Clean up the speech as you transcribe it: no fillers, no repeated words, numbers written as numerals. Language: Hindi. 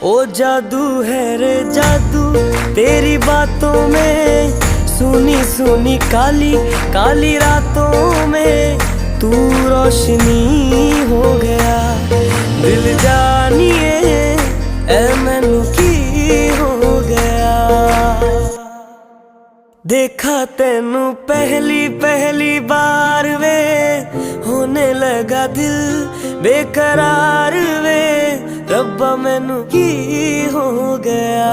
ओ जादू है रे जादू तेरी बातों में, सुनी सुनी काली काली रातों में तू रोशनी हो गया। दिल जानिए ए मैनू की हो गया। देखा तेनू पहली पहली बार वे, होने लगा दिल बेकरार वे। रब्बा मैनू की हो गया।